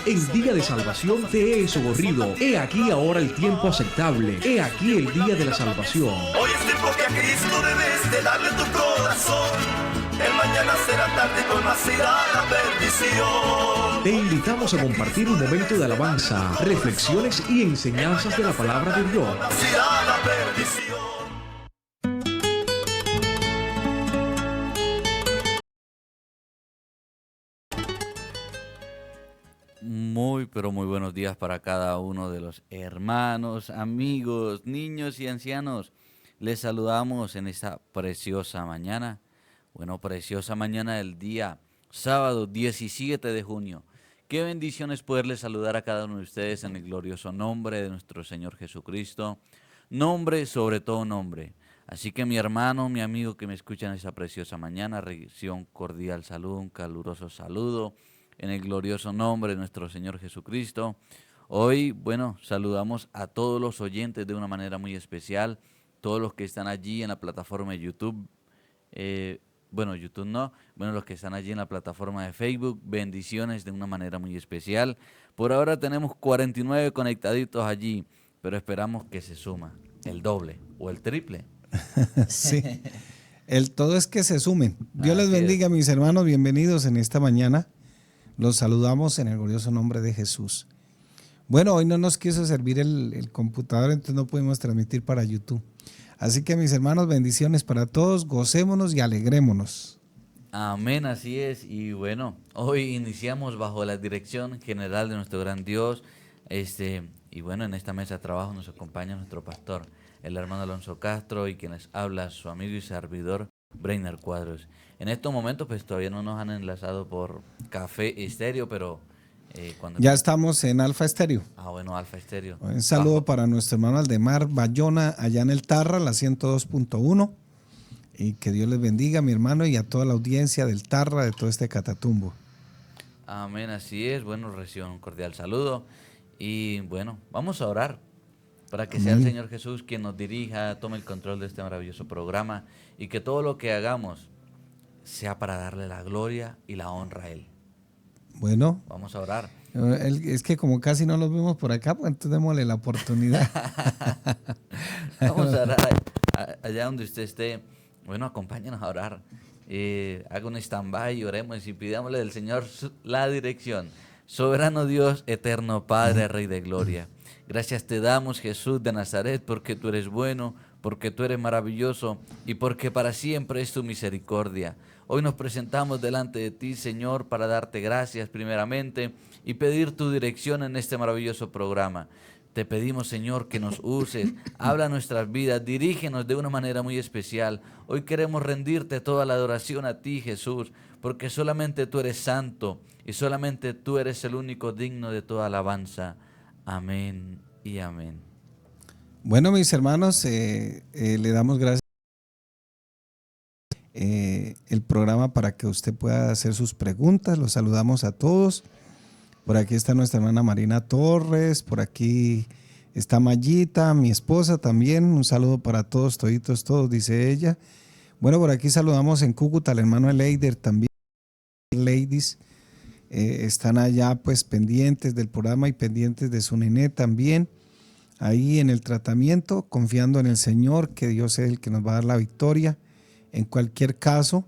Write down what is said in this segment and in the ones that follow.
El día de salvación te he socorrido. He aquí ahora el tiempo aceptable. He aquí el día de la salvación. Hoy es tiempo que a Cristo debes de darle tu corazón. El mañana será tarde, con más irá la perdición. Te invitamos a compartir un momento de alabanza, reflexiones y enseñanzas de la palabra de Dios. Más irá la perdición. Muy, pero muy buenos días para cada uno de los hermanos, amigos, niños y ancianos. Les saludamos en esta preciosa mañana. Preciosa mañana del día sábado 17 de junio. Qué bendición es poderles saludar a cada uno de ustedes en el glorioso nombre de nuestro Señor Jesucristo. Nombre sobre todo nombre. Así que mi hermano, mi amigo que me escucha en esta preciosa mañana, recibo un cordial saludo, un caluroso saludo en el glorioso nombre de nuestro Señor Jesucristo. Hoy, saludamos a todos los oyentes de una manera muy especial, todos los que están allí en la plataforma de YouTube, YouTube no, los que están allí en la plataforma de Facebook, bendiciones de una manera muy especial. Por ahora tenemos 49 conectaditos allí, pero esperamos que se suma el doble o el triple. Sí, el todo es que se sumen. Dios les bendiga, mis hermanos, bienvenidos en esta mañana. Los saludamos en el glorioso nombre de Jesús. Bueno, hoy no nos quiso servir el computador, entonces no pudimos transmitir para YouTube. Así que, mis hermanos, bendiciones para todos, gocémonos y alegrémonos. Amén, así es. Y hoy iniciamos bajo la dirección general de nuestro gran Dios. En esta mesa de trabajo nos acompaña nuestro pastor, el hermano Alonso Castro, y quien les habla, su amigo y servidor, Breiner Cuadros. En estos momentos pues todavía no nos han enlazado por Café Estéreo, pero ya estamos en Alfa Estéreo. Alfa Estéreo. Un saludo para nuestro hermano Aldemar Bayona allá en el Tarra, la 102.1, y que Dios les bendiga, mi hermano, y a toda la audiencia del Tarra, de todo este Catatumbo. Amén, así es. Reciban un cordial saludo y vamos a orar para que sea el Señor Jesús quien nos dirija, tome el control de este maravilloso programa y que todo lo que hagamos sea para darle la gloria y la honra a Él. Bueno. Vamos a orar. Es que como casi no los vemos por acá, pues entonces démosle la oportunidad. Vamos a orar allá donde usted esté. Acompáñenos a orar. Haga un stand-by y oremos y pidámosle del Señor la dirección. Soberano Dios, eterno Padre, Rey de Gloria. Gracias te damos, Jesús de Nazaret, porque tú eres bueno, porque tú eres maravilloso y porque para siempre es tu misericordia. Hoy nos presentamos delante de ti, Señor, para darte gracias primeramente y pedir tu dirección en este maravilloso programa. Te pedimos, Señor, que nos uses, habla nuestras vidas, dirígenos de una manera muy especial. Hoy queremos rendirte toda la adoración a ti, Jesús, porque solamente tú eres santo y solamente tú eres el único digno de toda alabanza. Amén y amén. Bueno, mis hermanos, le damos gracias el programa para que usted pueda hacer sus preguntas. Los saludamos a todos. Por aquí está nuestra hermana Marina Torres, por aquí está Mayita, mi esposa también. Un saludo para todos, toditos, todos, dice ella. Por aquí saludamos en Cúcuta al hermano Eleider también. Ladies están allá pues pendientes del programa y pendientes de su nené también. Ahí en el tratamiento, confiando en el Señor, que Dios es el que nos va a dar la victoria en cualquier caso.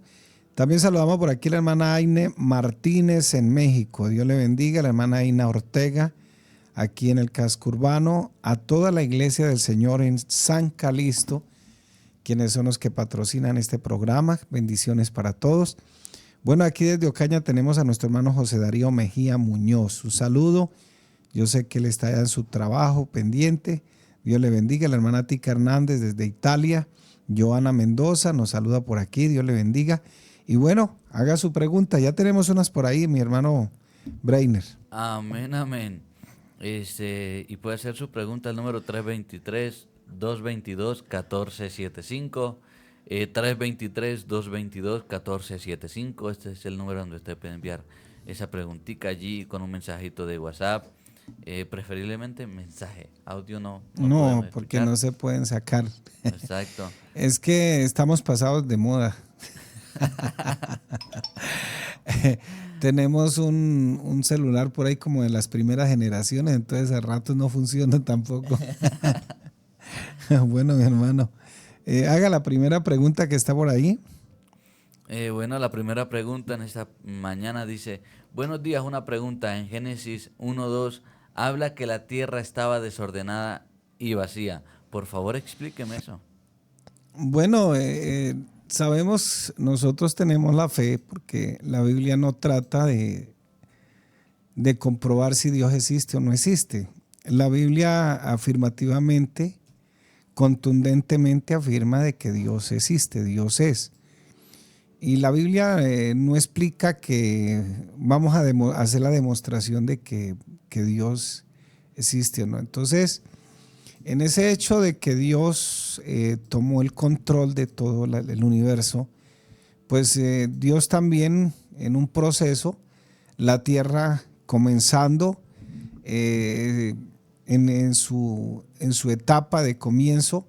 También saludamos por aquí a la hermana Aine Martínez en México. Dios le bendiga. La hermana Aina Ortega aquí en el casco urbano. A toda la iglesia del Señor en San Calixto, quienes son los que patrocinan este programa. Bendiciones para todos. Aquí desde Ocaña tenemos a nuestro hermano José Darío Mejía Muñoz. Un saludo. Yo sé que él está allá en su trabajo pendiente. Dios le bendiga. La hermana Tica Hernández desde Italia. Joana Mendoza nos saluda por aquí. Dios le bendiga. Y haga su pregunta. Ya tenemos unas por ahí, mi hermano Breiner. Amén, amén. Y puede hacer su pregunta al número 323-222-1475. 323-222-1475. Este es el número donde usted puede enviar esa preguntita allí con un mensajito de WhatsApp. Preferiblemente mensaje, audio no. No, porque no se pueden sacar. Exacto. Es que estamos pasados de moda. tenemos un celular por ahí como de las primeras generaciones, entonces a ratos no funciona tampoco. Bueno, mi hermano, haga la primera pregunta que está por ahí. Bueno, la primera pregunta en esta mañana dice, buenos días, una pregunta. En Génesis 1:2 habla que la tierra estaba desordenada y vacía. Por favor, explíqueme eso. Bueno, sabemos, nosotros tenemos la fe porque la Biblia no trata de comprobar si Dios existe o no existe. La Biblia afirmativamente, contundentemente afirma de que Dios existe, Dios es. Y la Biblia no explica que vamos a hacer la demostración de que Dios existe o no. Entonces, en ese hecho de que Dios tomó el control de todo el universo, pues Dios también en un proceso, la tierra comenzando en su etapa de comienzo,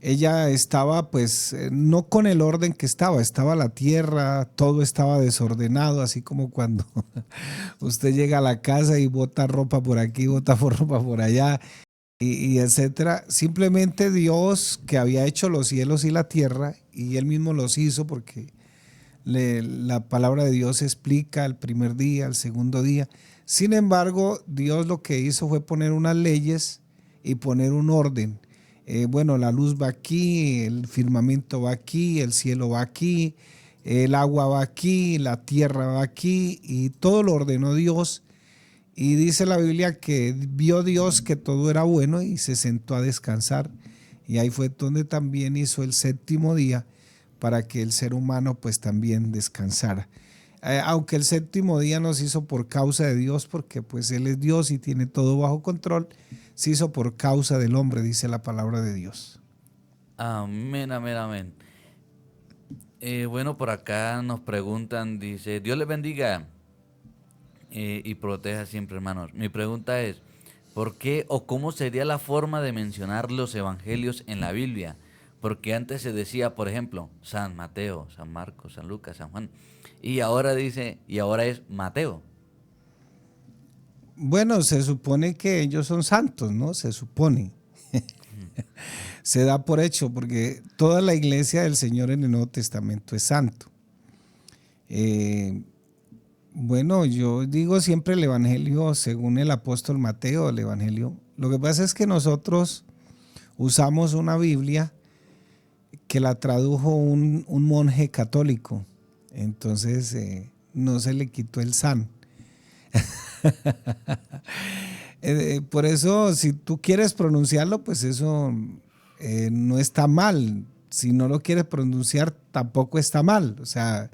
ella estaba pues no con el orden que estaba la tierra, todo estaba desordenado, así como cuando usted llega a la casa y bota ropa por aquí, bota ropa por allá, y etcétera. Simplemente Dios, que había hecho los cielos y la tierra, y Él mismo los hizo porque la palabra de Dios explica el primer día, el segundo día. Sin embargo, Dios lo que hizo fue poner unas leyes y poner un orden. Bueno, la luz va aquí, el firmamento va aquí, el cielo va aquí, el agua va aquí, la tierra va aquí, y todo lo ordenó Dios. Y dice la Biblia que vio Dios que todo era bueno y se sentó a descansar. Y ahí fue donde también hizo el séptimo día para que el ser humano pues también descansara. Aunque el séptimo día no se hizo por causa de Dios, porque pues Él es Dios y tiene todo bajo control, se hizo por causa del hombre, dice la palabra de Dios. Amén, amén, amén. Bueno, por acá nos preguntan, dice, Dios les bendiga y proteja siempre, hermanos. Mi pregunta es, ¿por qué o cómo sería la forma de mencionar los evangelios en la Biblia? Porque antes se decía, por ejemplo, San Mateo, San Marcos, San Lucas, San Juan, y ahora es Mateo. Bueno, se supone que ellos son santos, ¿no? Se supone. Se da por hecho, porque toda la iglesia del Señor en el Nuevo Testamento es santo. Bueno, yo digo siempre el Evangelio según el apóstol Mateo, el Evangelio. Lo que pasa es que nosotros usamos una Biblia que la tradujo un monje católico. Entonces no se le quitó el san. Por eso, si tú quieres pronunciarlo, pues eso no está mal. Si no lo quieres pronunciar, tampoco está mal. O sea,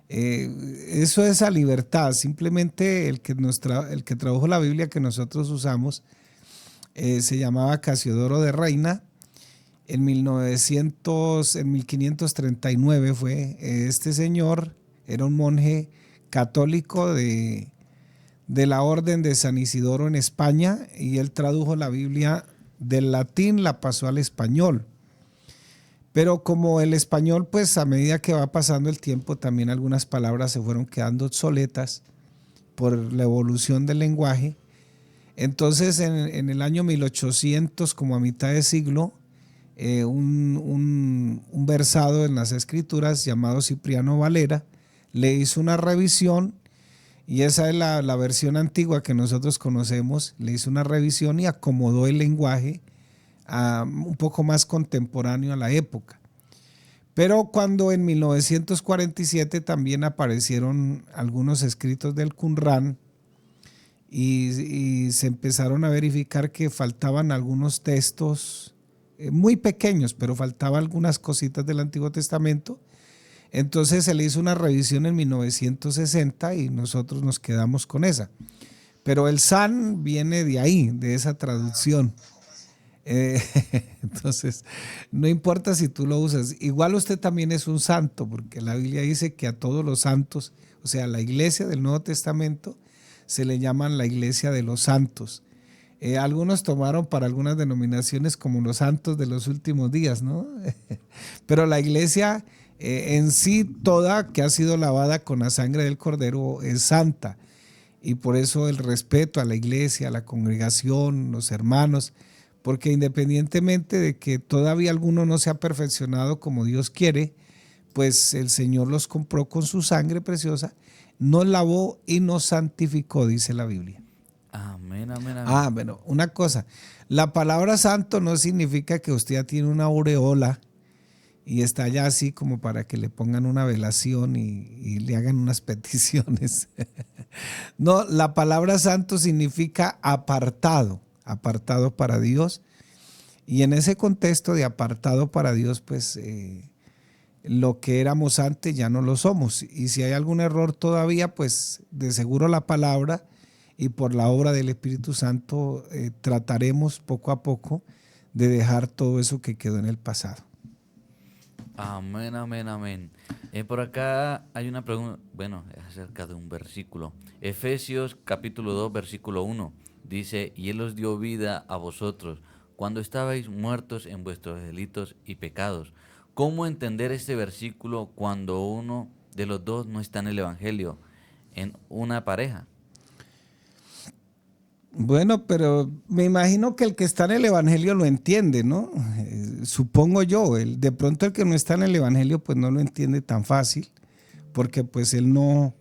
eso es a libertad. Simplemente el que tradujo la Biblia que nosotros usamos se llamaba Casiodoro de Reina. En 1539 fue. Este señor era un monje católico de la orden de San Isidoro en España, y él tradujo la Biblia del latín, la pasó al español. Pero como el español, pues a medida que va pasando el tiempo, también algunas palabras se fueron quedando obsoletas por la evolución del lenguaje. Entonces en el año 1800, como a mitad de siglo, un versado en las escrituras llamado Cipriano Valera le hizo una revisión, y esa es la versión antigua que nosotros conocemos. Le hizo una revisión y acomodó el lenguaje un poco más contemporáneo a la época. Pero cuando en 1947 también aparecieron algunos escritos del Qumrán y se empezaron a verificar que faltaban algunos textos muy pequeños, pero faltaban algunas cositas del Antiguo Testamento. Entonces se le hizo una revisión en 1960 y nosotros nos quedamos con esa. Pero el san viene de ahí, de esa traducción. Entonces, no importa si tú lo usas. Igual usted también es un santo, porque la Biblia dice que a todos los santos, o sea, la iglesia del Nuevo Testamento, se le llaman la iglesia de los santos. Algunos tomaron para algunas denominaciones como los santos de los últimos días, ¿no? Pero la iglesia En sí, toda que ha sido lavada con la sangre del Cordero es santa. Y por eso el respeto a la iglesia, a la congregación, los hermanos, porque independientemente de que todavía alguno no se ha perfeccionado como Dios quiere, pues el Señor los compró con su sangre preciosa, nos lavó y nos santificó, dice la Biblia. Amén, amén, amén. Bueno, una cosa, la palabra santo no significa que usted ya tiene una aureola y está ya así como para que le pongan una velación y le hagan unas peticiones. No, la palabra santo significa apartado, apartado para Dios. Y en ese contexto de apartado para Dios, pues lo que éramos antes ya no lo somos. Y si hay algún error todavía, pues de seguro la palabra y por la obra del Espíritu Santo trataremos poco a poco de dejar todo eso que quedó en el pasado. Amén, amén, amén. Por acá hay una pregunta, bueno, es acerca de un versículo. Efesios capítulo 2, versículo 1. Dice, y Él os dio vida a vosotros cuando estabais muertos en vuestros delitos y pecados. ¿Cómo entender este versículo cuando uno de los dos no está en el Evangelio, en una pareja? Bueno, pero me imagino que el que está en el Evangelio lo entiende, ¿no? Supongo yo, de pronto el que no está en el Evangelio pues no lo entiende tan fácil, porque pues él no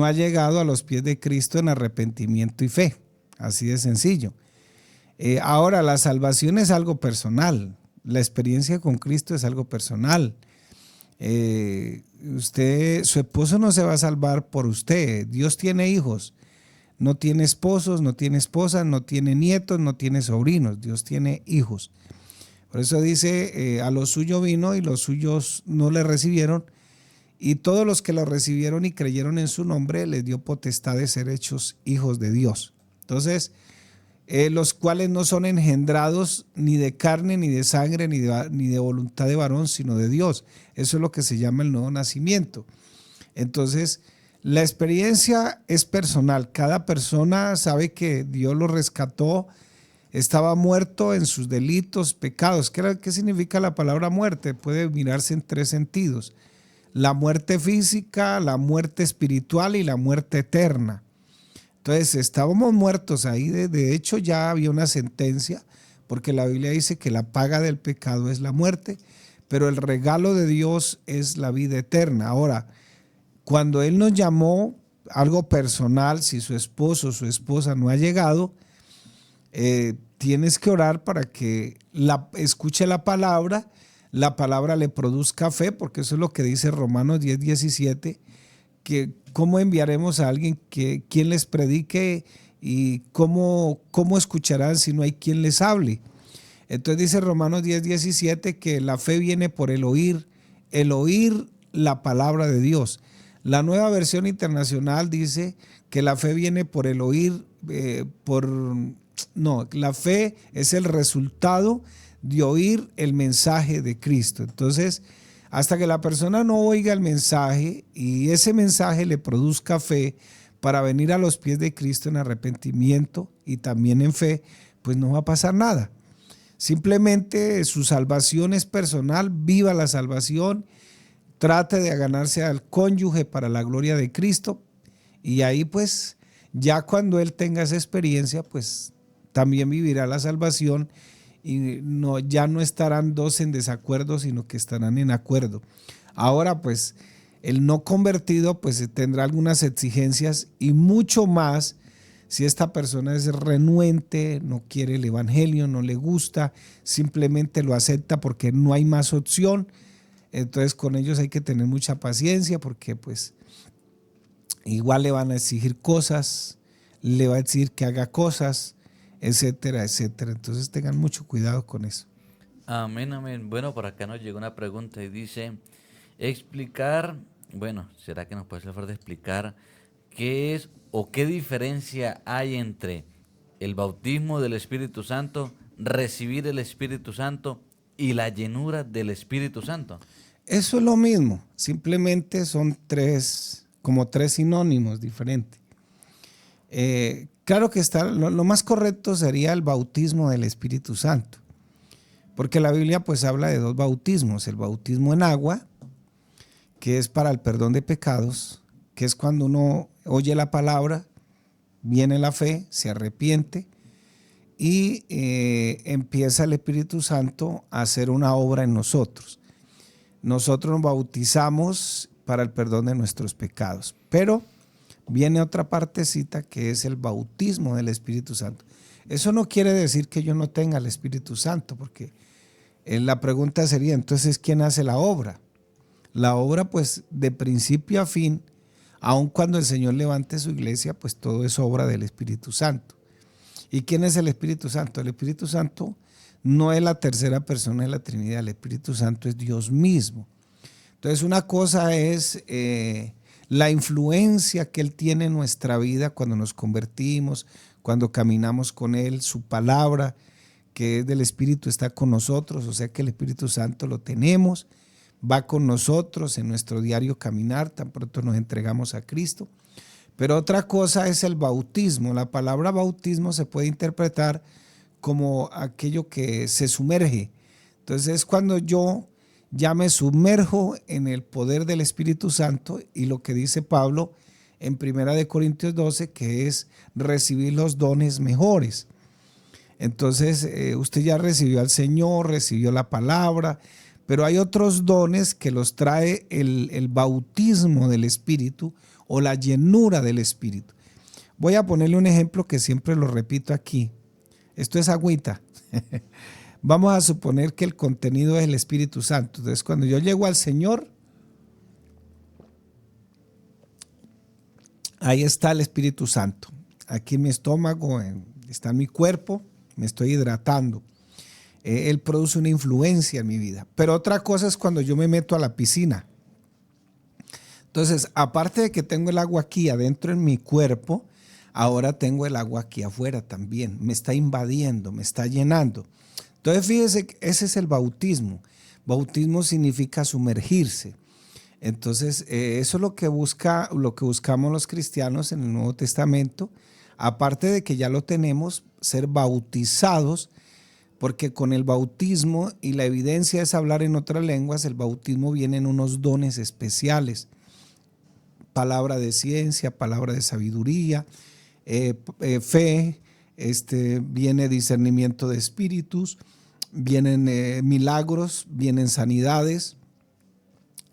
ha llegado a los pies de Cristo en arrepentimiento y fe, así de sencillo. Ahora, la salvación es algo personal, la experiencia con Cristo es algo personal. Su esposo no se va a salvar por usted, Dios tiene hijos. No tiene esposos, no tiene esposas, no tiene nietos, no tiene sobrinos. Dios tiene hijos. Por eso dice, a lo suyo vino y los suyos no le recibieron. Y todos los que lo recibieron y creyeron en su nombre, les dio potestad de ser hechos hijos de Dios. Entonces, los cuales no son engendrados ni de carne, ni de sangre, ni de voluntad de varón, sino de Dios. Eso es lo que se llama el nuevo nacimiento. Entonces, la experiencia es personal. Cada persona sabe que Dios lo rescató, estaba muerto en sus delitos, pecados. ¿Qué significa la palabra muerte? Puede mirarse en tres sentidos. La muerte física, la muerte espiritual y la muerte eterna. Entonces estábamos muertos ahí. De hecho ya había una sentencia, porque la Biblia dice que la paga del pecado es la muerte, pero el regalo de Dios es la vida eterna. Ahora, cuando Él nos llamó, algo personal, si su esposo o su esposa no ha llegado, tienes que orar para que escuche la palabra le produzca fe, porque eso es lo que dice Romanos 10, 17, que cómo enviaremos a alguien quien les predique y cómo escucharán si no hay quien les hable. Entonces dice Romanos 10, 17 que la fe viene por el oír la palabra de Dios. La Nueva Versión Internacional dice que la fe viene por el oír, la fe es el resultado de oír el mensaje de Cristo. Entonces, hasta que la persona no oiga el mensaje y ese mensaje le produzca fe para venir a los pies de Cristo en arrepentimiento y también en fe, pues no va a pasar nada. Simplemente su salvación es personal, viva la salvación. Trate de ganarse al cónyuge para la gloria de Cristo y ahí pues ya cuando él tenga esa experiencia pues también vivirá la salvación y ya no estarán dos en desacuerdo sino que estarán en acuerdo. Ahora pues el no convertido pues tendrá algunas exigencias y mucho más si esta persona es renuente, no quiere el evangelio, no le gusta, simplemente lo acepta porque no hay más opción. Entonces con ellos hay que tener mucha paciencia porque pues igual le van a exigir cosas, le va a decir que haga cosas, etcétera, etcétera. Entonces tengan mucho cuidado con eso. Amén, amén. Bueno, por acá nos llegó una pregunta y dice, ¿será que nos puedes favor de explicar qué es o qué diferencia hay entre el bautismo del Espíritu Santo, recibir el Espíritu Santo y la llenura del Espíritu Santo? Eso es lo mismo, simplemente son como tres sinónimos diferentes. Claro que lo más correcto sería el bautismo del Espíritu Santo, porque la Biblia pues habla de dos bautismos, el bautismo en agua que es para el perdón de pecados, que es cuando uno oye la palabra, viene la fe, se arrepiente y empieza el Espíritu Santo a hacer una obra en nosotros. Nosotros nos bautizamos para el perdón de nuestros pecados, pero viene otra partecita que es el bautismo del Espíritu Santo. Eso no quiere decir que yo no tenga el Espíritu Santo, porque la pregunta sería, entonces, ¿quién hace la obra? La obra, pues, de principio a fin, aun cuando el Señor levante su iglesia, pues todo es obra del Espíritu Santo. ¿Y quién es el Espíritu Santo? El Espíritu Santo no es la tercera persona de la Trinidad, el Espíritu Santo es Dios mismo. Entonces, una cosa es la influencia que Él tiene en nuestra vida cuando nos convertimos, cuando caminamos con Él, su palabra, que es del Espíritu, está con nosotros, o sea que el Espíritu Santo lo tenemos, va con nosotros en nuestro diario caminar, tan pronto nos entregamos a Cristo. Pero otra cosa es el bautismo. La palabra bautismo se puede interpretar como aquello que se sumerge. Entonces es cuando yo ya me sumerjo en el poder del Espíritu Santo, y lo que dice Pablo en 1 Corintios 12, que es recibir los dones mejores. Entonces usted ya recibió al Señor, recibió la palabra, pero hay otros dones que los trae el bautismo del Espíritu o la llenura del Espíritu. Voy a ponerle un ejemplo que siempre lo repito aquí. Esto es agüita. Vamos a suponer que el contenido es el Espíritu Santo. Entonces, cuando yo llego al Señor, ahí está el Espíritu Santo. Aquí en mi estómago, está en mi cuerpo, me estoy hidratando. Él produce una influencia en mi vida. Pero otra cosa es cuando yo me meto a la piscina. Entonces, aparte de que tengo el agua aquí adentro en mi cuerpo, ahora tengo el agua aquí afuera también. Me está invadiendo, me está llenando. Entonces, fíjese que ese es el bautismo. Bautismo significa sumergirse. Entonces, eso es lo que buscamos los cristianos en el Nuevo Testamento. Aparte de que ya lo tenemos, ser bautizados, porque con el bautismo, y la evidencia es hablar en otras lenguas, el bautismo viene en unos dones especiales. Palabra de ciencia, palabra de sabiduría, fe, viene discernimiento de espíritus, vienen milagros, vienen sanidades,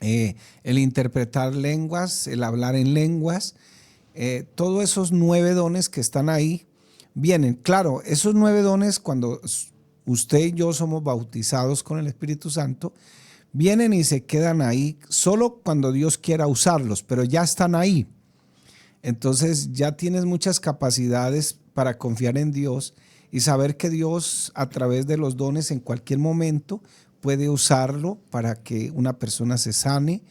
el interpretar lenguas, el hablar en lenguas, todos esos 9 dones que están ahí vienen. Claro, esos 9 dones, cuando usted y yo somos bautizados con el Espíritu Santo, vienen y se quedan ahí solo cuando Dios quiera usarlos, pero ya están ahí. Entonces ya tienes muchas capacidades para confiar en Dios y saber que Dios, a través de los dones, en cualquier momento puede usarlo para que una persona se sane,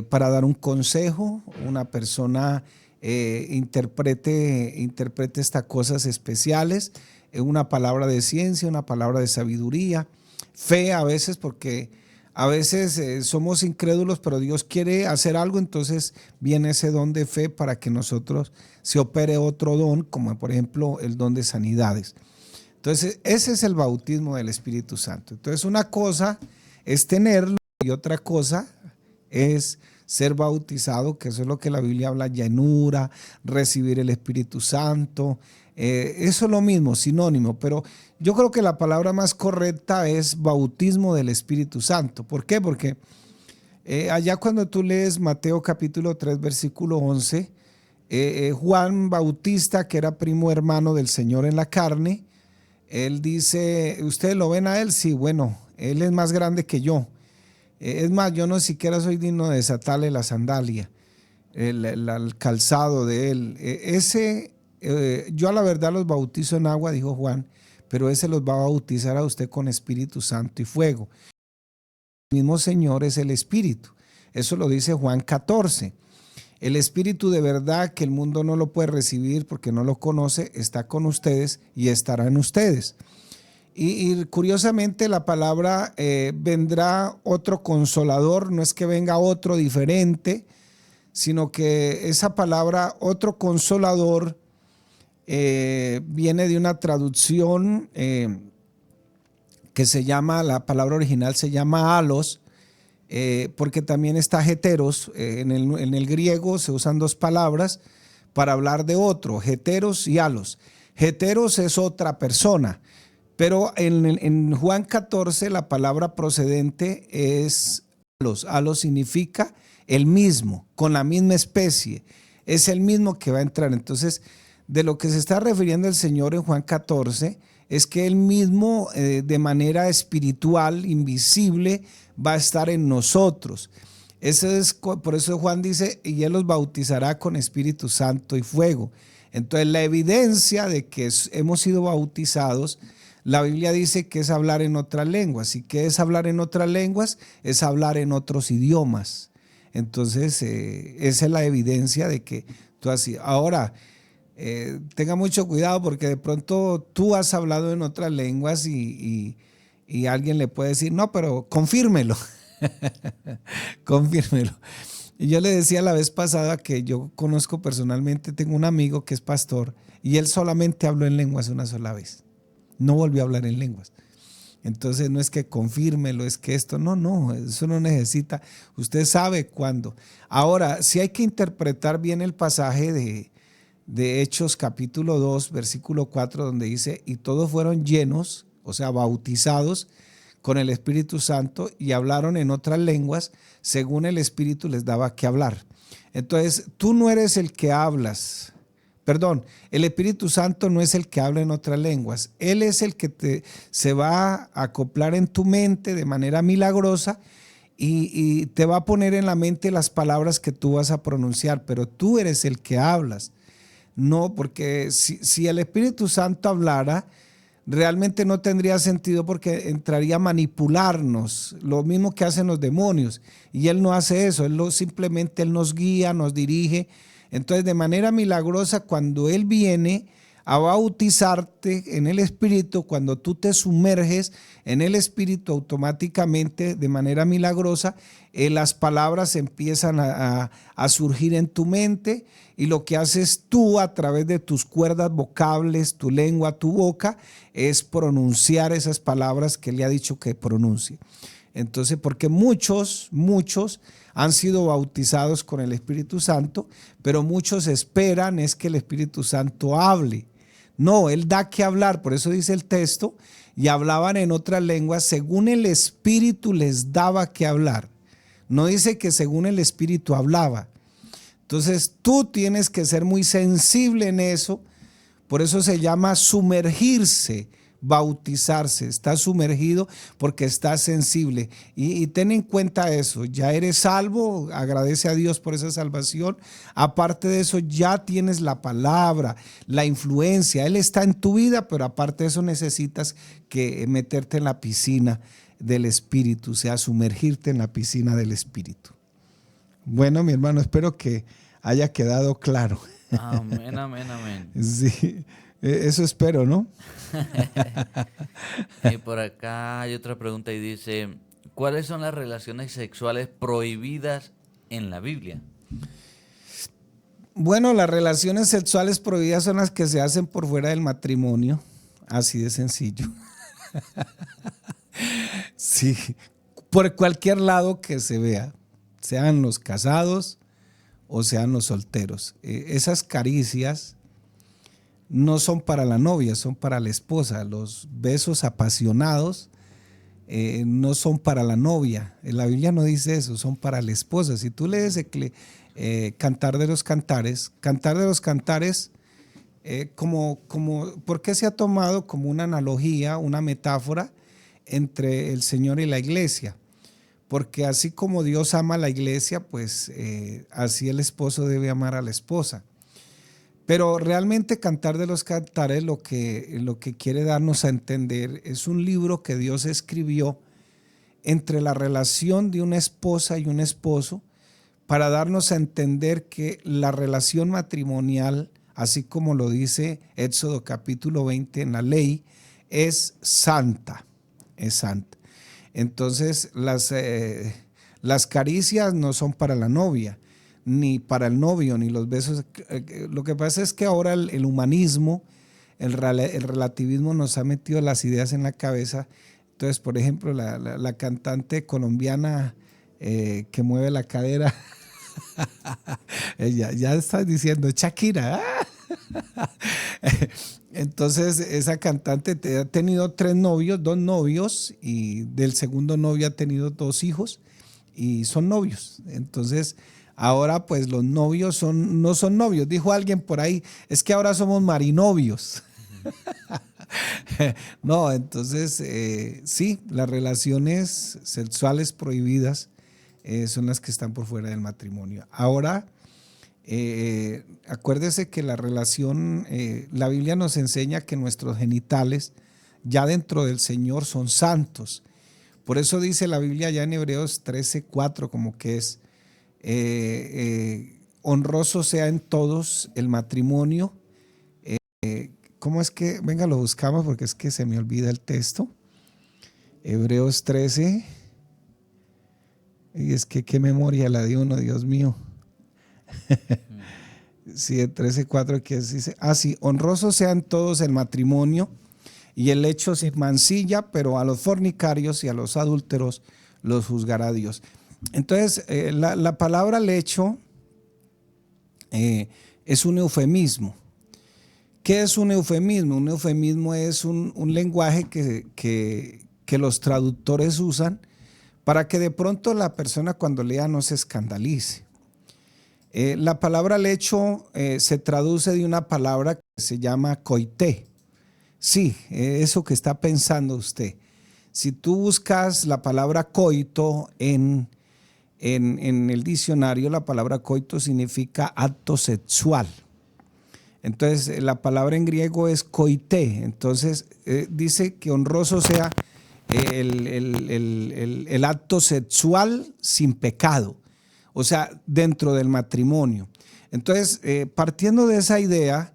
para dar un consejo, una persona interprete estas cosas especiales, una palabra de ciencia, una palabra de sabiduría, fe a veces, porque a veces somos incrédulos, pero Dios quiere hacer algo, entonces viene ese don de fe para que nosotros se opere otro don, como por ejemplo el don de sanidades. Entonces ese es el bautismo del Espíritu Santo. Entonces una cosa es tenerlo y otra cosa es ser bautizado, que eso es lo que la Biblia habla, llenura, recibir el Espíritu Santo. Eso es lo mismo, sinónimo, pero yo creo que la palabra más correcta es bautismo del Espíritu Santo. ¿Por qué? Porque allá cuando tú lees Mateo capítulo 3, versículo 11, Juan Bautista, que era primo hermano del Señor en la carne, él dice, ¿ustedes lo ven a él? Sí, bueno, él es más grande que yo. Es más, yo no siquiera soy digno de desatarle la sandalia, el calzado de él. Yo a la verdad los bautizo en agua, dijo Juan, pero ese los va a bautizar a usted con Espíritu Santo y fuego. El mismo Señor es el Espíritu. Eso lo dice Juan 14. El Espíritu de verdad, que el mundo no lo puede recibir porque no lo conoce, está con ustedes y estará en ustedes. Y curiosamente la palabra vendrá otro consolador, no es que venga otro diferente, sino que esa palabra otro consolador viene de una traducción que se llama, la palabra original se llama halos, porque también está heteros. En el griego se usan dos palabras para hablar de otro, heteros y alos. Heteros es otra persona, pero en Juan 14 la palabra procedente es alos. Alos significa el mismo, con la misma especie. Es el mismo que va a entrar. Entonces, de lo que se está refiriendo el Señor en Juan 14 es que Él mismo, de manera espiritual, invisible, va a estar en nosotros. Por eso Juan dice, y Él los bautizará con Espíritu Santo y fuego. Entonces, la evidencia de que hemos sido bautizados, la Biblia dice que es hablar en otras lenguas. ¿Y qué es hablar en otras lenguas? Es hablar en otros idiomas. Entonces, esa es la evidencia de que tú has sido. Ahora, tenga mucho cuidado porque de pronto tú has hablado en otras lenguas y alguien le puede decir, no, pero confírmelo. Confírmelo. Y yo le decía la vez pasada que yo conozco personalmente, tengo un amigo que es pastor y él solamente habló en lenguas una sola vez. No volvió a hablar en lenguas. Entonces no es que confírmelo, es que esto, no, eso no necesita. Usted sabe cuándo. Ahora, sí hay que interpretar bien el pasaje de Hechos capítulo 2, versículo 4, donde dice, y todos fueron llenos, o sea, bautizados con el Espíritu Santo y hablaron en otras lenguas según el Espíritu les daba que hablar. Entonces, tú no eres el que hablas. Perdón, el Espíritu Santo no es el que habla en otras lenguas. Él es el que se va a acoplar en tu mente de manera milagrosa y te va a poner en la mente las palabras que tú vas a pronunciar, pero tú eres el que hablas. No, porque si el Espíritu Santo hablara, realmente no tendría sentido porque entraría a manipularnos, lo mismo que hacen los demonios. Y Él no hace eso, simplemente Él nos guía, nos dirige. Entonces, de manera milagrosa, cuando Él viene a bautizarte en el Espíritu, cuando tú te sumerges en el Espíritu, automáticamente, de manera milagrosa, las palabras empiezan a surgir en tu mente y lo que haces tú a través de tus cuerdas vocales, tu lengua, tu boca, es pronunciar esas palabras que Él le ha dicho que pronuncie. Entonces, porque muchos han sido bautizados con el Espíritu Santo, pero muchos esperan es que el Espíritu Santo hable. No, Él da que hablar, por eso dice el texto, y hablaban en otras lenguas según el Espíritu les daba que hablar. No dice que según el Espíritu hablaba. Entonces tú tienes que ser muy sensible en eso, por eso se llama sumergirse. Bautizarse, estás sumergido porque estás sensible y ten en cuenta eso, ya eres salvo, agradece a Dios por esa salvación, aparte de eso ya tienes la palabra, la influencia, Él está en tu vida, pero aparte de eso necesitas que meterte en la piscina del Espíritu, o sea, sumergirte en la piscina del Espíritu. Bueno, mi hermano, espero que haya quedado claro. Amén, amén, amén. Sí. Eso espero, ¿no? Y por acá hay otra pregunta y dice, ¿cuáles son las relaciones sexuales prohibidas en la Biblia? Bueno, las relaciones sexuales prohibidas son las que se hacen por fuera del matrimonio, así de sencillo. Sí, por cualquier lado que se vea, sean los casados o sean los solteros. Esas caricias no son para la novia, son para la esposa. Los besos apasionados no son para la novia. La Biblia no dice eso, son para la esposa. Si tú lees Cantar de los Cantares, ¿por qué se ha tomado como una analogía, una metáfora entre el Señor y la iglesia? Porque así como Dios ama a la iglesia, pues así el esposo debe amar a la esposa. Pero realmente Cantar de los Cantares lo que quiere darnos a entender es un libro que Dios escribió entre la relación de una esposa y un esposo para darnos a entender que la relación matrimonial, así como lo dice Éxodo capítulo 20 en la ley, es santa, es santa. Entonces las caricias no son para la novia, ni para el novio, ni los besos. Lo que pasa es que ahora el humanismo, el relativismo nos ha metido las ideas en la cabeza. Entonces, por ejemplo, la cantante colombiana que mueve la cadera. Ya está diciendo Shakira. Entonces esa cantante ha tenido 3 novios, 2 novios, y del segundo novio ha tenido 2 hijos y son novios. Entonces ahora pues los novios no son novios. Dijo alguien por ahí, es que ahora somos marinovios. No, entonces sí, las relaciones sexuales prohibidas son las que están por fuera del matrimonio. Ahora, acuérdese que la relación, la Biblia nos enseña que nuestros genitales ya dentro del Señor son santos. Por eso dice la Biblia ya en Hebreos 13:4 como que es honroso sea en todos el matrimonio. ¿Cómo es que? Venga, lo buscamos porque es que se me olvida el texto. Hebreos 13. Y es que qué memoria la de uno, Dios mío. Sí, 13:4 que dice, sí, honrosos sean todos el matrimonio y el lecho sin mancilla, pero a los fornicarios y a los adúlteros los juzgará Dios. Entonces, la palabra lecho es un eufemismo. ¿Qué es un eufemismo? Un eufemismo es un lenguaje que los traductores usan para que de pronto la persona cuando lea no se escandalice. La palabra lecho se traduce de una palabra que se llama coité. Sí, eso que está pensando usted. Si tú buscas la palabra coito en el diccionario, la palabra coito significa acto sexual. Entonces, la palabra en griego es koité. Entonces, dice que honroso sea el acto sexual sin pecado, o sea, dentro del matrimonio. Entonces, partiendo de esa idea,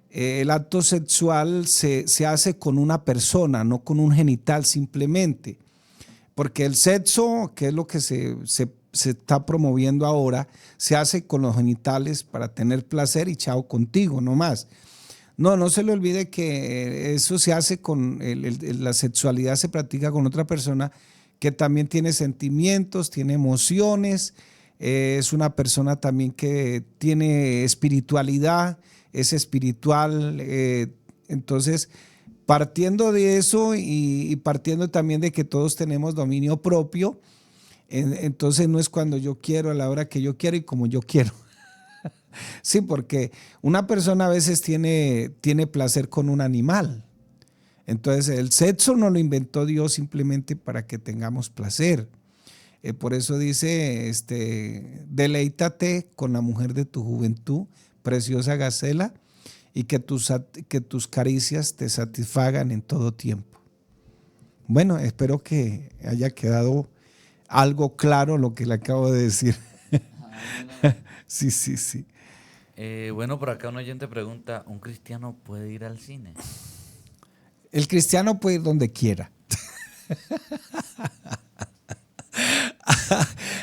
el acto sexual se hace con una persona, no con un genital simplemente, porque el sexo, que es lo que se está promoviendo ahora, se hace con los genitales para tener placer y chao contigo, no más. No se le olvide que eso se hace con la sexualidad, se practica con otra persona que también tiene sentimientos, tiene emociones, es una persona también que tiene espiritualidad, es espiritual. Entonces, partiendo de eso y partiendo también de que todos tenemos dominio propio, entonces no es cuando yo quiero, a la hora que yo quiero y como yo quiero. Sí, porque una persona a veces tiene placer con un animal. Entonces el sexo no lo inventó Dios simplemente para que tengamos placer. Por eso dice, deleítate con la mujer de tu juventud, preciosa Gacela, y que tus caricias te satisfagan en todo tiempo. Bueno, espero que haya quedado algo claro lo que le acabo de decir. Sí. Bueno, por acá un oyente pregunta, ¿un cristiano puede ir al cine? El cristiano puede ir donde quiera.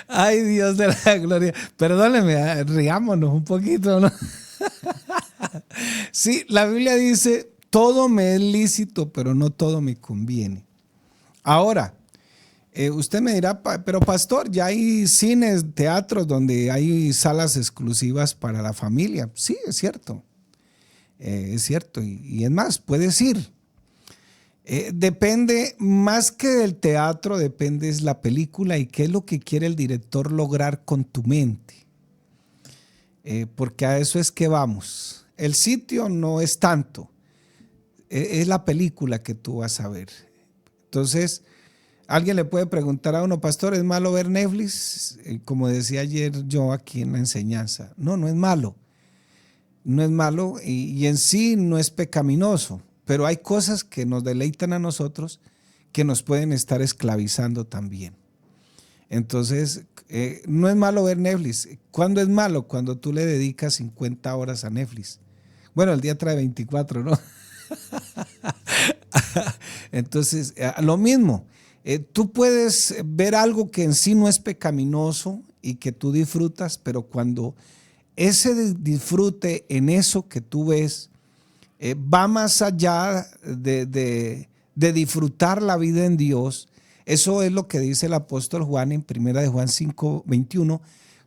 Ay, Dios de la gloria. Perdóneme, riámonos un poquito, ¿no? Sí, la Biblia dice, todo me es lícito, pero no todo me conviene. Ahora, usted me dirá, pero pastor, ya hay cines, teatros donde hay salas exclusivas para la familia. Sí, es cierto. Es cierto. Y es más, puedes ir. Depende, más que del teatro, depende es la película y qué es lo que quiere el director lograr con tu mente. Porque a eso es que vamos. El sitio no es tanto. Es la película que tú vas a ver. Entonces, alguien le puede preguntar a uno, pastor, ¿es malo ver Netflix? Como decía ayer yo aquí en la enseñanza. No es malo. No es malo y en sí no es pecaminoso. Pero hay cosas que nos deleitan a nosotros que nos pueden estar esclavizando también. Entonces, no es malo ver Netflix. ¿Cuándo es malo? Cuando tú le dedicas 50 horas a Netflix. Bueno, el día trae 24, ¿no? Entonces, lo mismo. Tú puedes ver algo que en sí no es pecaminoso y que tú disfrutas, pero cuando ese disfrute en eso que tú ves va más allá de disfrutar la vida en Dios, Eso es lo que dice el apóstol Juan en 1 de Juan 5:21,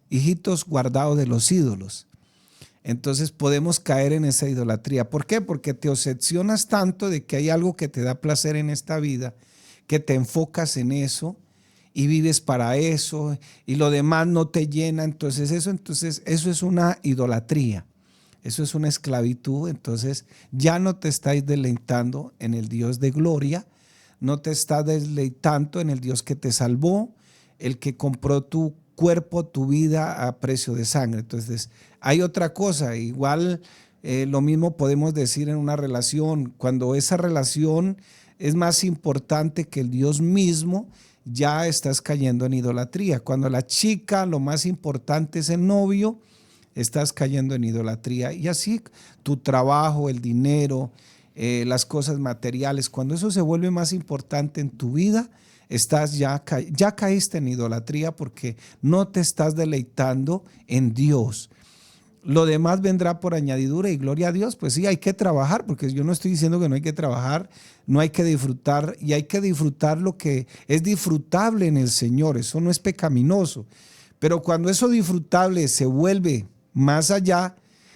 hijitos guardados de los ídolos. Entonces podemos caer en esa idolatría. ¿Por qué? Porque te obsesionas tanto de que hay algo que te da placer en esta vida, que te enfocas en eso y vives para eso y lo demás no te llena. Entonces eso es una idolatría. Eso es una esclavitud. Entonces ya no te estás deleitando en el Dios de gloria, no te estás deleitando en el Dios que te salvó, el que compró tu cuerpo, tu vida a precio de sangre. Entonces hay otra cosa, igual lo mismo podemos decir en una relación, cuando esa relación es más importante que el Dios mismo, ya estás cayendo en idolatría. Cuando la chica, lo más importante es el novio, estás cayendo en idolatría. Y así tu trabajo, el dinero, las cosas materiales, cuando eso se vuelve más importante en tu vida, ya caíste en idolatría porque no te estás deleitando en Dios. Lo demás vendrá por añadidura y gloria a Dios. Pues sí, hay que trabajar, porque yo no estoy diciendo que no hay que trabajar, no hay que disfrutar, y hay que disfrutar lo que es disfrutable en el Señor. Eso no es pecaminoso. Pero cuando eso disfrutable se vuelve más allá,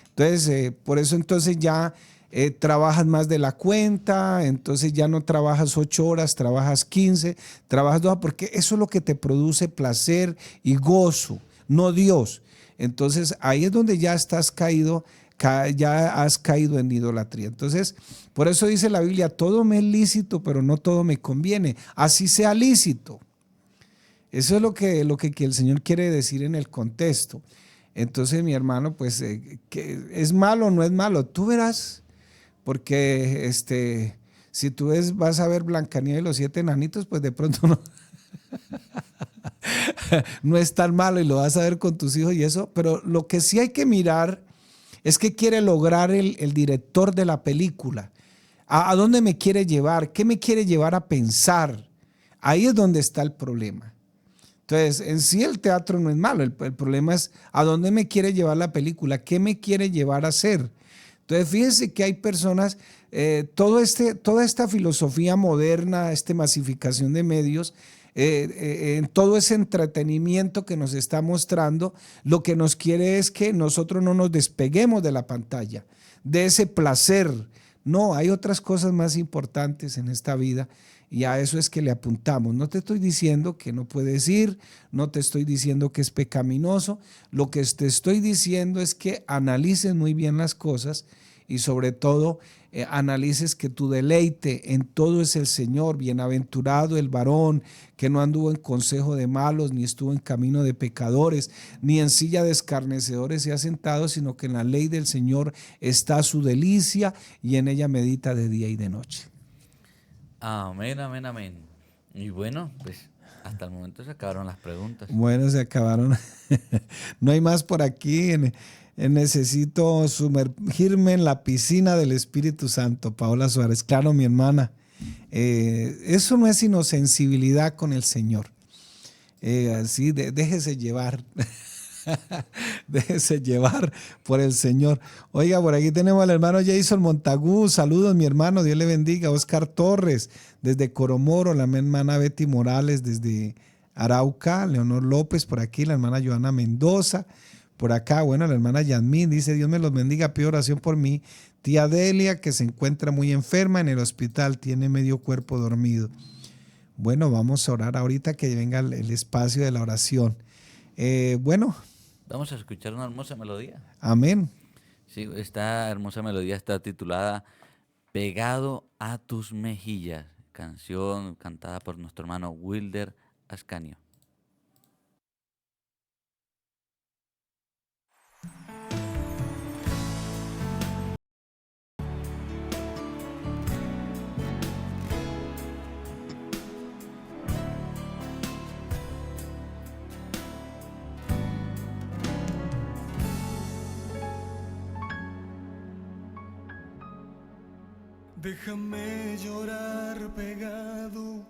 entonces por eso entonces ya trabajas más de la cuenta, entonces ya no trabajas 8 horas, trabajas 15, trabajas 2, porque eso es lo que te produce placer y gozo, no Dios. Entonces ahí es donde ya has caído en idolatría. Entonces, por eso dice la Biblia, todo me es lícito, pero no todo me conviene. Así sea lícito. Eso es lo que el Señor quiere decir en el contexto. Entonces, mi hermano, pues, que ¿es malo o no es malo? Tú verás, porque si tú vas a ver Blancanieves y los 7 enanitos, pues de pronto no. No es tan malo y lo vas a ver con tus hijos y eso, pero lo que sí hay que mirar es qué quiere lograr el director de la película. ¿A dónde me quiere llevar? ¿Qué me quiere llevar a pensar? Ahí es donde está el problema. Entonces, en sí el teatro no es malo, el problema es a dónde me quiere llevar la película, qué me quiere llevar a hacer. Entonces, fíjense que hay personas, toda esta filosofía moderna, esta masificación de medios, en todo ese entretenimiento que nos está mostrando, lo que nos quiere es que nosotros no nos despeguemos de la pantalla, de ese placer. No, hay otras cosas más importantes en esta vida y a eso es que le apuntamos. No te estoy diciendo que no puedes ir, no te estoy diciendo que es pecaminoso, lo que te estoy diciendo es que analices muy bien las cosas y sobre todo analices que tu deleite en todo es el Señor. Bienaventurado el varón que no anduvo en consejo de malos, ni estuvo en camino de pecadores, ni en silla de escarnecedores se ha sentado, sino que en la ley del Señor está su delicia y en ella medita de día y de noche. Amén, amén, amén. Y bueno, pues hasta el momento se acabaron las preguntas. Bueno, se acabaron. No hay más por aquí. Necesito sumergirme en la piscina del Espíritu Santo. Paola Suárez, claro, mi hermana. Eso no es sino sensibilidad con el Señor. Así, déjese llevar. Déjese llevar por el Señor. Oiga, por aquí tenemos al hermano Jason Montagú. Saludos, mi hermano. Dios le bendiga. Oscar Torres, desde Coromoro. La hermana Betty Morales, desde Arauca. Leonor López, por aquí. La hermana Joana Mendoza. Por acá, bueno, la hermana Yasmín dice, Dios me los bendiga, pido oración por mi tía Delia, que se encuentra muy enferma en el hospital, tiene medio cuerpo dormido. Bueno, vamos a orar ahorita que venga el espacio de la oración. Bueno. Vamos a escuchar una hermosa melodía. Amén. Sí, esta hermosa melodía está titulada Pegado a tus mejillas, canción cantada por nuestro hermano Wilder Ascanio. Déjame llorar pegado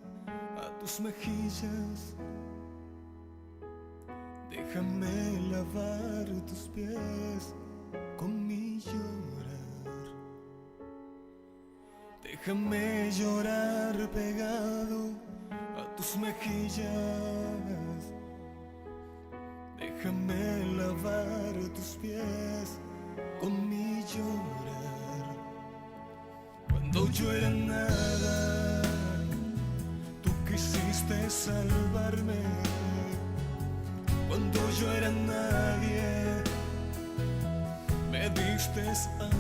a tus mejillas. Déjame lavar tus pies con mi llorar. Déjame llorar pegado a tus mejillas, déjame lavar tus pies con mi llorar. Cuando yo era nada, tú quisiste salvarme. Cuando yo era nadie, me diste amor.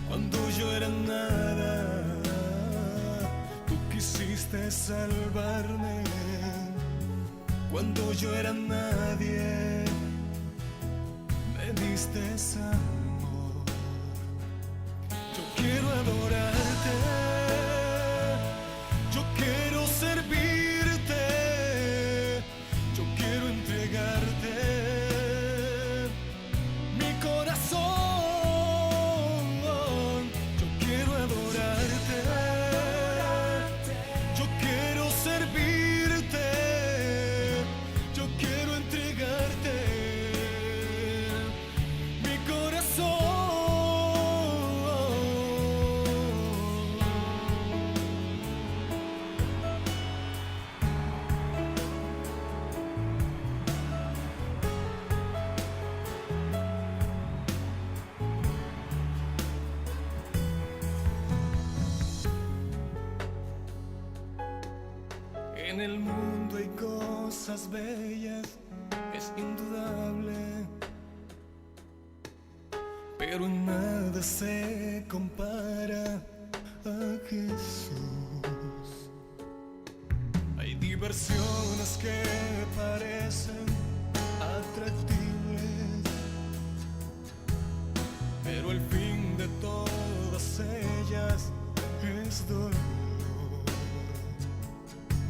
Cuando yo era nada, tú quisiste salvarme. Cuando yo era nadie, me diste amor. Yo quiero adorarte, yo quiero servirte, yo quiero entregarte mi corazón. Yo quiero adorarte, yo quiero servirte, yo quiero entregarte mi corazón. En el mundo hay cosas bellas, es indudable, pero en nada se compara a Jesús. Hay diversiones que parecen atractibles, pero el fin de todas ellas es dolor.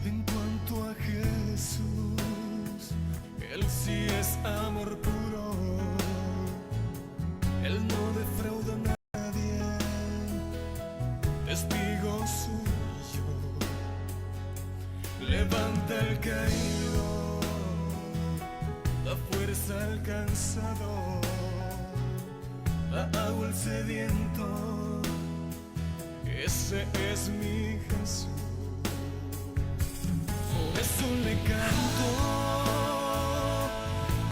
En cuanto a Jesús, Él sí es amor puro, Él no defrauda a nadie, testigo suyo, levanta al caído, da fuerza al cansado, da agua al sediento, ese es mi Jesús. Por eso le canto,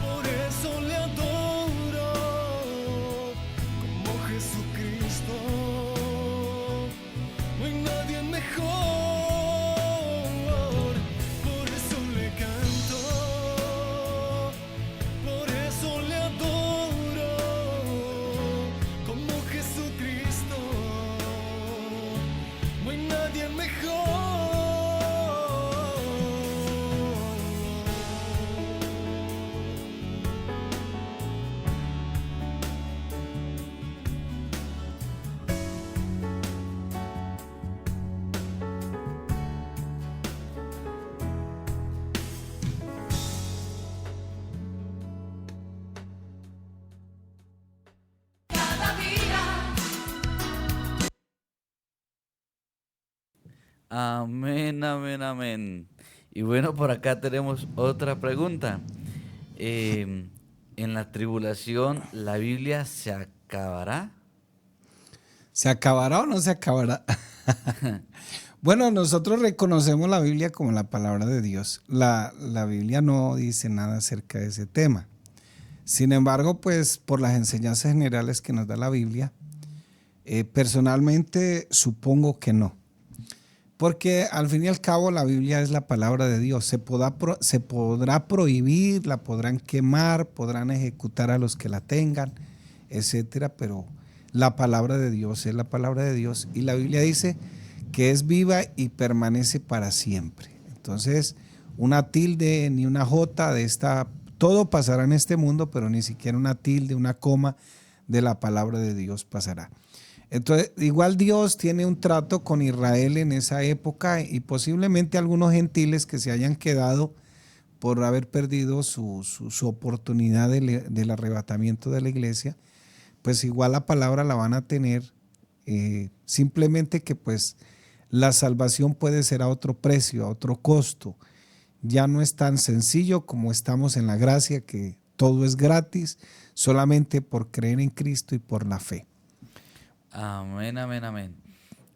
por eso le adoro, como Jesucristo, no hay nadie mejor. Por eso le canto, por eso le adoro, como Jesucristo, no hay nadie mejor. Amén, amén, amén. Y bueno, por acá tenemos otra pregunta. En la tribulación, ¿la Biblia se acabará? ¿Se acabará o no se acabará? Bueno, nosotros reconocemos la Biblia como la palabra de Dios. La Biblia no dice nada acerca de ese tema. Sin embargo, pues por las enseñanzas generales que nos da la Biblia, personalmente supongo que no. Porque al fin y al cabo la Biblia es la palabra de Dios. Se podrá prohibir, la podrán quemar, podrán ejecutar a los que la tengan, etcétera, pero la palabra de Dios es la palabra de Dios. Y la Biblia dice que es viva y permanece para siempre. Entonces, una tilde ni una jota de esta, todo pasará en este mundo, pero ni siquiera una tilde, una coma de la palabra de Dios pasará. Entonces, igual Dios tiene un trato con Israel en esa época y posiblemente algunos gentiles que se hayan quedado por haber perdido su oportunidad del arrebatamiento de la iglesia, pues igual la palabra la van a tener, simplemente que pues la salvación puede ser a otro precio, a otro costo. Ya no es tan sencillo como estamos en la gracia, que todo es gratis, solamente por creer en Cristo y por la fe. Amén, amén, amén.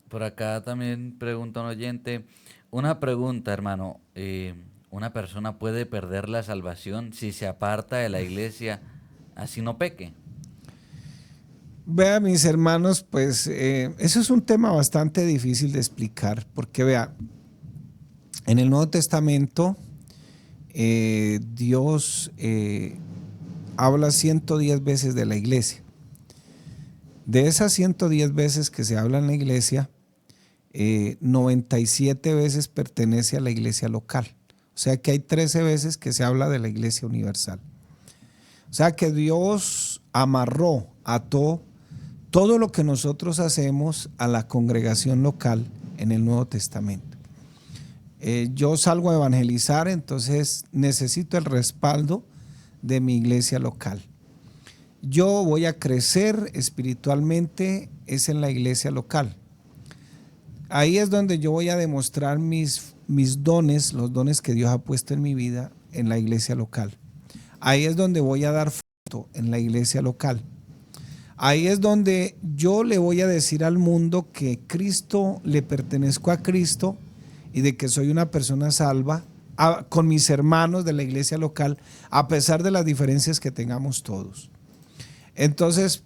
Por acá también pregunta un oyente, una pregunta, hermano, ¿una persona puede perder la salvación si se aparta de la iglesia así no peque? Vea, mis hermanos, pues eso es un tema bastante difícil de explicar, porque vea, en el Nuevo Testamento Dios habla 110 veces de la iglesia. De esas 110 veces que se habla en la iglesia, 97 veces pertenece a la iglesia local. O sea que hay 13 veces que se habla de la iglesia universal. O sea que Dios amarró, ató todo lo que nosotros hacemos a la congregación local en el Nuevo Testamento. Yo salgo a evangelizar, entonces necesito el respaldo de mi iglesia local. Yo voy a crecer espiritualmente, es en la iglesia local. Ahí es donde yo voy a demostrar mis dones, los dones que Dios ha puesto en mi vida en la iglesia local. Ahí es donde voy a dar fruto en la iglesia local. Ahí es donde yo le voy a decir al mundo que Cristo, le pertenezco a Cristo y de que soy una persona salva con mis hermanos de la iglesia local, a pesar de las diferencias que tengamos todos. Entonces,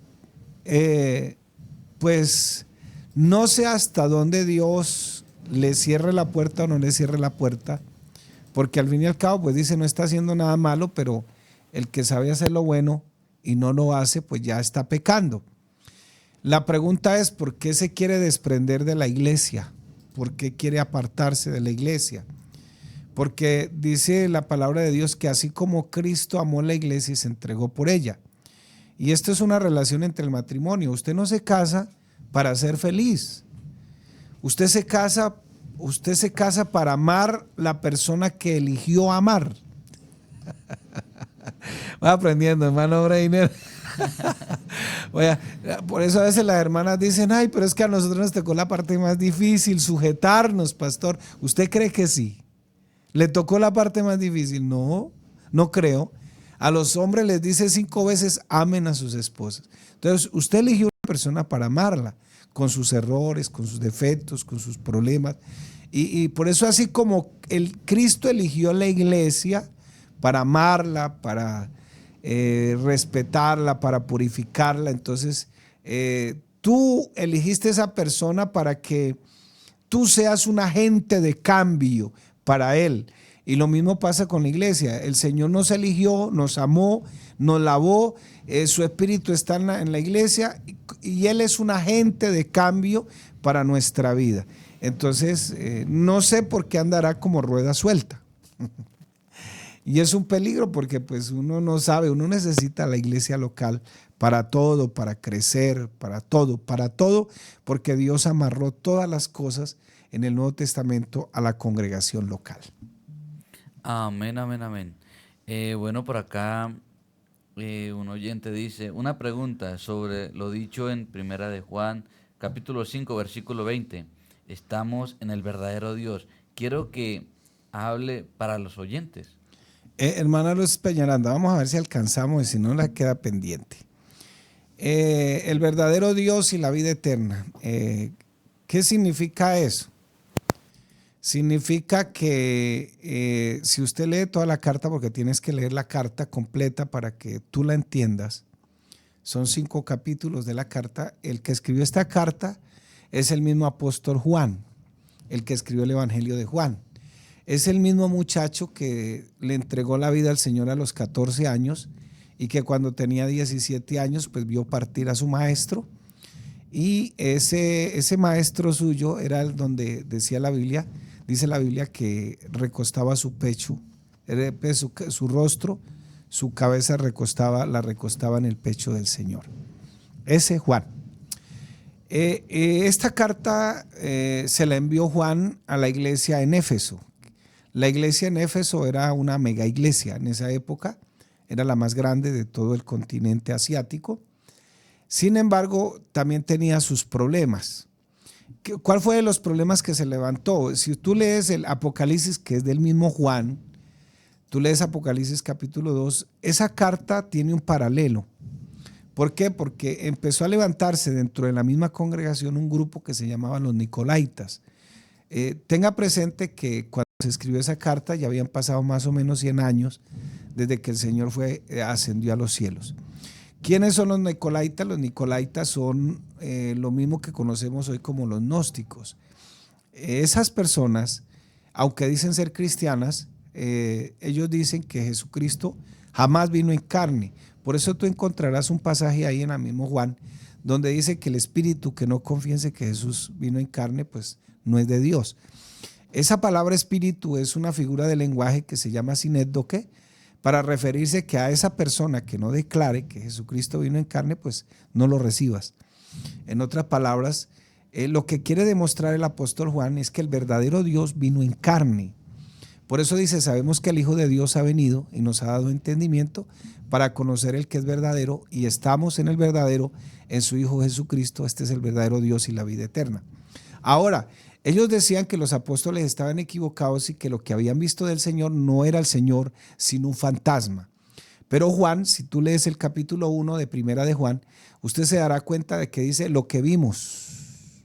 pues no sé hasta dónde Dios le cierre la puerta o no le cierre la puerta, porque al fin y al cabo, pues dice, no está haciendo nada malo, pero el que sabe hacer lo bueno y no lo hace, pues ya está pecando. La pregunta es, ¿por qué se quiere desprender de la iglesia? ¿Por qué quiere apartarse de la iglesia? Porque dice la palabra de Dios que así como Cristo amó la iglesia y se entregó por ella. Y esto es una relación entre el matrimonio. Usted no se casa para ser feliz. Usted se casa para amar la persona que eligió amar. Va aprendiendo, hermano Breiner. Por eso a veces las hermanas dicen, ay, pero es que a nosotros nos tocó la parte más difícil, sujetarnos, pastor. ¿Usted cree que sí? ¿Le tocó la parte más difícil? No, no creo. A los hombres les dice 5 veces, amen a sus esposas. Entonces, usted eligió una persona para amarla, con sus errores, con sus defectos, con sus problemas. Y por eso, así como el Cristo eligió la iglesia para amarla, para respetarla, para purificarla, entonces tú elegiste esa persona para que tú seas un agente de cambio para Él. Y lo mismo pasa con la iglesia. El Señor nos eligió, nos amó, nos lavó, su espíritu está en la iglesia y Él es un agente de cambio para nuestra vida. Entonces, no sé por qué andará como rueda suelta. Y es un peligro porque pues uno no sabe, uno necesita la iglesia local para todo, para crecer, para todo, porque Dios amarró todas las cosas en el Nuevo Testamento a la congregación local. Amén, amén, amén. Bueno, por acá un oyente dice, una pregunta sobre lo dicho en Primera de Juan, capítulo 5, versículo 20. Estamos en el verdadero Dios. Quiero que hable para los oyentes. Hermana Luz Peñaranda, vamos a ver si alcanzamos y si no la queda pendiente. El verdadero Dios y la vida eterna. ¿Qué significa eso? Significa que si usted lee toda la carta, porque tienes que leer la carta completa para que tú la entiendas, son 5 capítulos de la carta. El que escribió esta carta es el mismo apóstol Juan, el que escribió el Evangelio de Juan. Es el mismo muchacho que le entregó la vida al Señor a los 14 años y que cuando tenía 17 años pues vio partir a su maestro, y ese maestro suyo era el donde decía la Biblia, dice la Biblia que recostaba su pecho, su rostro, su cabeza la recostaba en el pecho del Señor. Ese Juan. Esta carta se la envió Juan a la iglesia en Éfeso. La iglesia en Éfeso era una mega iglesia en esa época, era la más grande de todo el continente asiático. Sin embargo, también tenía sus problemas. ¿Cuál fue de los problemas que se levantó? Si tú lees el Apocalipsis, que es del mismo Juan, tú lees Apocalipsis capítulo 2, esa carta tiene un paralelo, ¿Por qué? Porque empezó a levantarse dentro de la misma congregación un grupo que se llamaba los Nicolaitas. Tenga presente que cuando se escribió esa carta ya habían pasado más o menos 100 años desde que el Señor ascendió a los cielos. ¿Quiénes son los Nicolaitas? Los Nicolaitas son lo mismo que conocemos hoy como los gnósticos. Esas personas, aunque dicen ser cristianas, ellos dicen que Jesucristo jamás vino en carne. Por eso tú encontrarás un pasaje ahí en el mismo Juan, donde dice que el espíritu que no confiese que Jesús vino en carne, pues no es de Dios. Esa palabra espíritu es una figura de lenguaje que se llama sinédoque, para referirse que a esa persona que no declare que Jesucristo vino en carne, pues no lo recibas. En otras palabras, lo que quiere demostrar el apóstol Juan es que el verdadero Dios vino en carne. Por eso dice, sabemos que el Hijo de Dios ha venido y nos ha dado entendimiento para conocer el que es verdadero, y estamos en el verdadero, en su Hijo Jesucristo. Este es el verdadero Dios y la vida eterna. Ahora, ellos decían que los apóstoles estaban equivocados y que lo que habían visto del Señor no era el Señor, sino un fantasma. Pero Juan, si tú lees el capítulo 1 de Primera de Juan, usted se dará cuenta de que dice lo que vimos,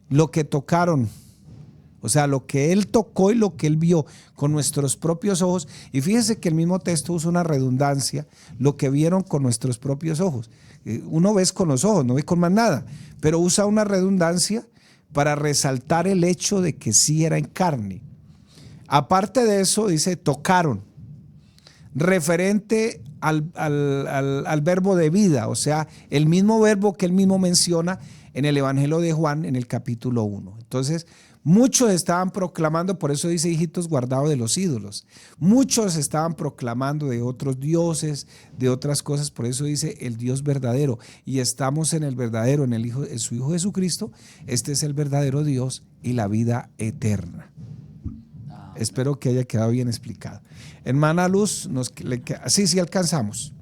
lo que tocaron, o sea, lo que él tocó y lo que él vio con nuestros propios ojos. Y fíjese que el mismo texto usa una redundancia, lo que vieron con nuestros propios ojos. Uno ve con los ojos, no ve con más nada, pero usa una redundancia para resaltar el hecho de que sí era en carne. Aparte de eso, dice tocaron, referente al verbo de vida, o sea, el mismo verbo que él mismo menciona en el Evangelio de Juan en el capítulo 1. Entonces, muchos estaban proclamando, por eso dice hijitos guardados de los ídolos. Muchos estaban proclamando de otros dioses, de otras cosas, por eso dice el Dios verdadero. Y estamos en el verdadero, en su Hijo Jesucristo. Este es el verdadero Dios y la vida eterna. Espero que haya quedado bien explicado. Hermana Luz, sí alcanzamos.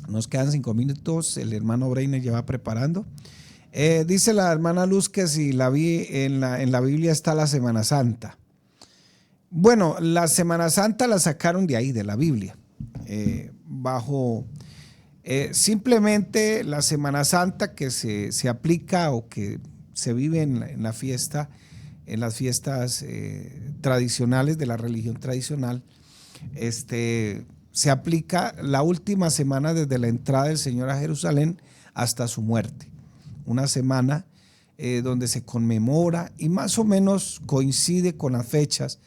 Nos quedan 5 minutos, el hermano Breiner ya va preparando. Dice la hermana Luz que si la vi en la Biblia está la Semana Santa. Bueno, la Semana Santa la sacaron de ahí, de la Biblia. Simplemente la Semana Santa que se aplica o que se vive en la fiesta, en las fiestas tradicionales de la religión tradicional, se aplica la última semana desde la entrada del Señor a Jerusalén hasta su muerte. Una semana donde se conmemora y más o menos coincide con las fechas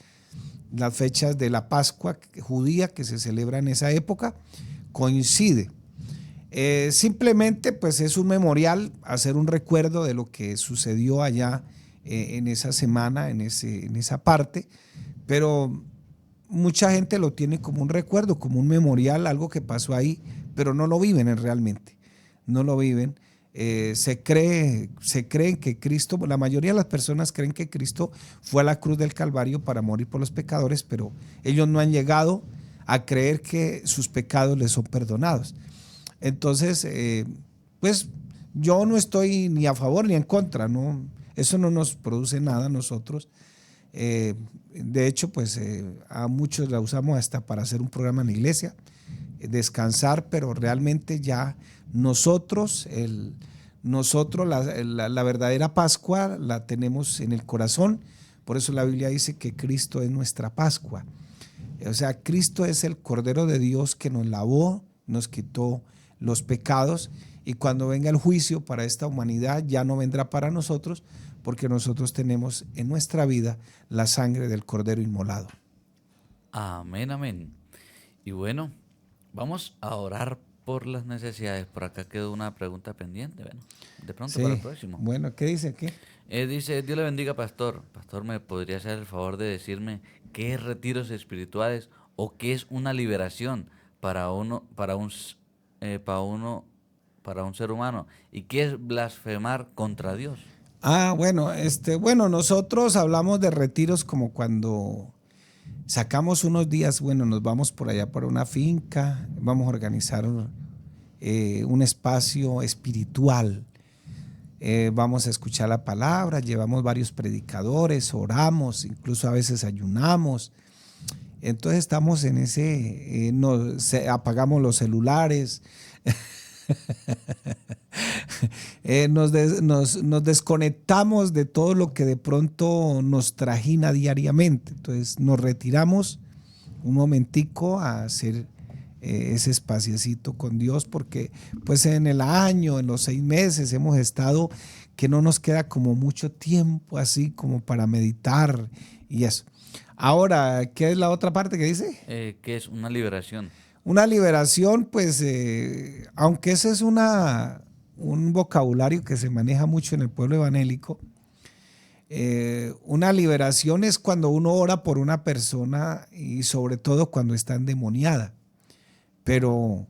de la Pascua judía que se celebra en esa época, coincide. Simplemente pues es un memorial, hacer un recuerdo de lo que sucedió allá en esa semana, en esa parte, pero mucha gente lo tiene como un recuerdo, como un memorial, algo que pasó ahí, pero no lo viven realmente, no lo viven. Se creen que Cristo, la mayoría de las personas creen que Cristo fue a la cruz del Calvario para morir por los pecadores, pero ellos no han llegado a creer que sus pecados les son perdonados. Entonces, pues yo no estoy ni a favor ni en contra, ¿no? Eso no nos produce nada a nosotros. De hecho, pues a muchos la usamos hasta para hacer un programa en la iglesia, descansar, pero realmente ya nosotros la verdadera Pascua la tenemos en el corazón. Por eso la Biblia dice que Cristo es nuestra Pascua. O sea, Cristo es el Cordero de Dios que nos lavó, nos quitó los pecados, y cuando venga el juicio para esta humanidad ya no vendrá para nosotros, porque nosotros tenemos en nuestra vida la sangre del Cordero inmolado. Amén, amén. Y bueno, vamos a orar por las necesidades. Por acá quedó una pregunta pendiente. Bueno, de pronto Sí. para el próximo. Bueno, ¿qué dice aquí? Dice, Dios le bendiga, pastor. Pastor, ¿me podría hacer el favor de decirme qué es retiros espirituales o qué es una liberación para un ser humano? ¿Y qué es blasfemar contra Dios? Bueno, nosotros hablamos de retiros como cuando sacamos unos días, bueno, nos vamos por allá por una finca, vamos a organizar un espacio espiritual, vamos a escuchar la palabra, llevamos varios predicadores, oramos, incluso a veces ayunamos. Entonces estamos en apagamos los celulares, Nos desconectamos de todo lo que de pronto nos trajina diariamente. Entonces nos retiramos un momentico a hacer ese espaciecito con Dios, porque pues en el año, en los 6 meses hemos estado que no nos queda como mucho tiempo así como para meditar y eso. Ahora, ¿qué es la otra parte que dice? ¿Qué es una liberación? Una liberación, pues, aunque ese es un vocabulario que se maneja mucho en el pueblo evangélico, una liberación es cuando uno ora por una persona y sobre todo cuando está endemoniada. Pero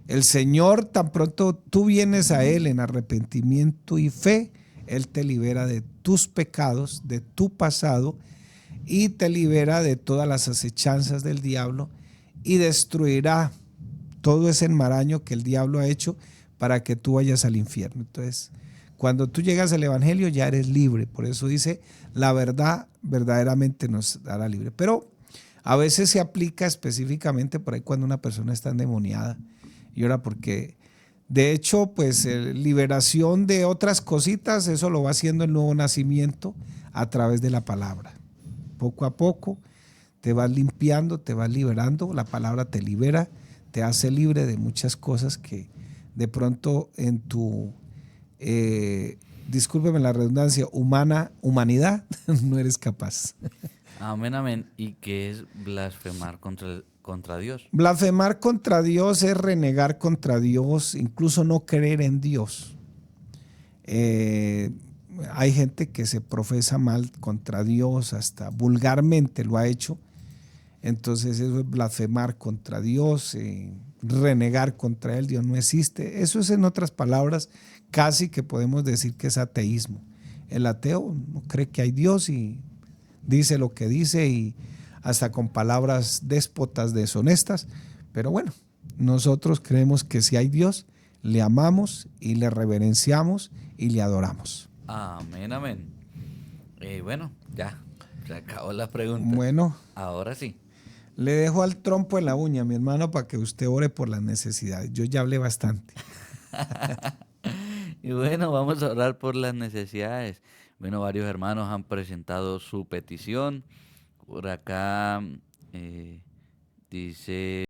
el Señor, tan pronto tú vienes a Él en arrepentimiento y fe, Él te libera de tus pecados, de tu pasado, y te libera de todas las acechanzas del diablo y destruirá todo ese enmaraño que el diablo ha hecho para que tú vayas al infierno. Entonces, cuando tú llegas al evangelio ya eres libre. Por eso dice, la verdad verdaderamente nos hará libre. Pero a veces se aplica específicamente por ahí cuando una persona está endemoniada. Y ahora porque, de hecho, pues liberación de otras cositas, eso lo va haciendo el nuevo nacimiento a través de la palabra. Poco a poco te vas limpiando, te vas liberando, la palabra te libera, te hace libre de muchas cosas que de pronto en tu, discúlpeme la redundancia, humanidad no eres capaz. Amén, amén. ¿Y qué es blasfemar contra Dios? Blasfemar contra Dios es renegar contra Dios, incluso no creer en Dios. Hay gente que se profesa mal contra Dios, hasta vulgarmente lo ha hecho. Entonces eso es blasfemar contra Dios, renegar contra Él. Dios no existe. Eso es, en otras palabras, casi que podemos decir que es ateísmo. El ateo no cree que hay Dios y dice lo que dice, y hasta con palabras déspotas, deshonestas. Pero bueno, nosotros creemos que si hay Dios, le amamos y le reverenciamos y le adoramos. Amén, amén. Bueno, ya, se acabó la pregunta. Bueno, ahora sí. Le dejo al trompo en la uña, mi hermano, para que usted ore por las necesidades. Yo ya hablé bastante. Y bueno, vamos a orar por las necesidades. Bueno, varios hermanos han presentado su petición. Por acá dice...